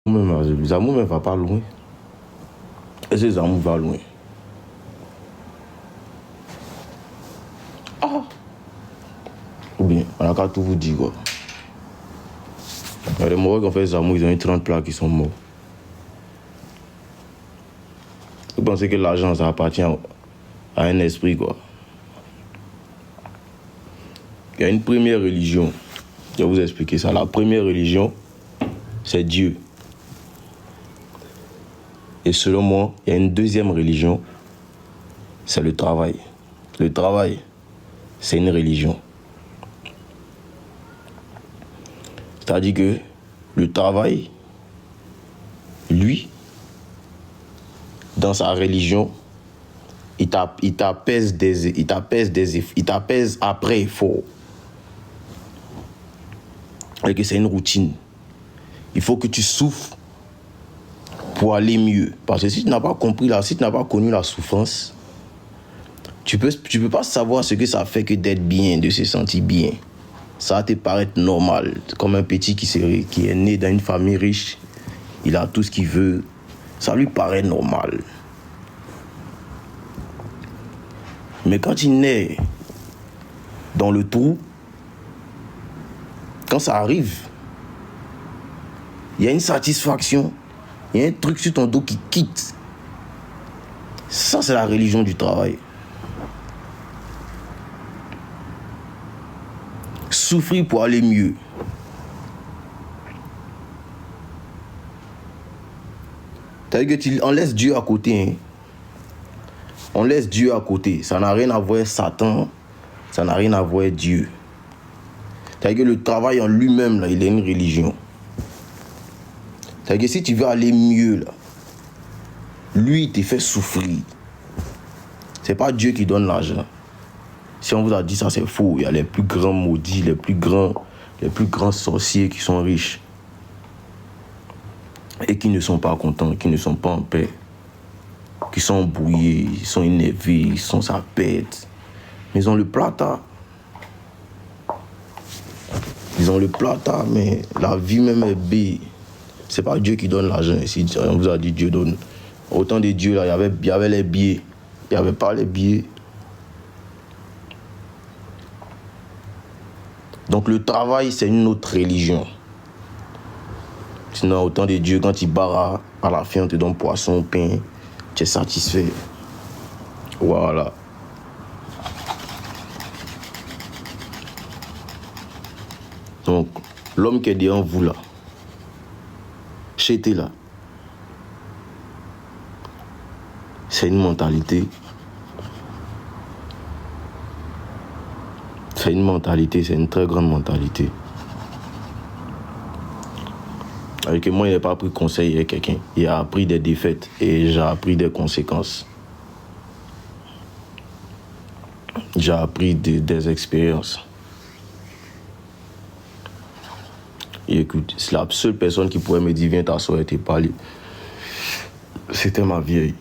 Les amours ne vont pas loin. Et ces amours vont loin. Ou bien, on n'a qu'à tout vous dire, quoi. Les Marocains qui ont fait des amours, ils ont eu 30 plats qui sont morts. Vous pensez que l'argent, ça appartient à un esprit, quoi. Il y a une première religion. Je vais vous expliquer ça. La première religion, c'est Dieu. Et selon moi, il y a une deuxième religion, c'est le travail. Le travail, c'est une religion. C'est-à-dire que le travail, lui, dans sa religion, il t'apaise après effort. Et que c'est une routine. Il faut que tu souffres pour aller mieux. Parce que si tu n'as pas compris si tu n'as pas connu la souffrance, tu peux pas savoir ce que ça fait que d'être bien, de se sentir bien. Ça va te paraître normal. Comme un petit qui est né dans une famille riche, il a tout ce qu'il veut. Ça lui paraît normal. Mais quand il naît dans le trou, quand ça arrive, il y a une satisfaction, il y a un truc sur ton dos qui quitte. Ça, c'est la religion du travail. Souffrir pour aller mieux. C'est-à-dire qu'on laisse Dieu à côté. Hein. On laisse Dieu à côté. Ça n'a rien à voir avec Satan. Ça n'a rien à voir avec Dieu. C'est-à-dire que le travail en lui-même, là, il est une religion. C'est-à-dire que si tu veux aller mieux, là, lui, il te fait souffrir. C'est pas Dieu qui donne l'argent. Si on vous a dit ça, c'est faux. Il y a les plus grands maudits, les plus grands sorciers qui sont riches. Et qui ne sont pas contents, qui ne sont pas en paix. Qui sont embrouillés, ils sont énervés, ils sont sa pète. Ils ont le plata. Ils ont le plata, mais la vie même est belle. C'est pas Dieu qui donne l'argent. Si on vous a dit Dieu donne. Autant de Dieu, là, il y avait les billets. Il n'y avait pas les billets. Donc le travail, c'est une autre religion. Sinon, autant de Dieu, quand il barre, à la fin, on te donne poisson, pain, tu es satisfait. Voilà. Donc, l'homme qui est derrière vous là, chez là, c'est une mentalité. C'est une mentalité, c'est une très grande mentalité. Avec moi, il n'a pas pris conseil avec quelqu'un. Il a appris des défaites et j'ai appris des conséquences. J'ai appris des expériences. Et écoute, c'est la seule personne qui pourrait me dire viens t'asseoir et te parler. C'était ma vieille.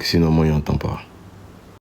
Sinon, moi, je n'entends pas.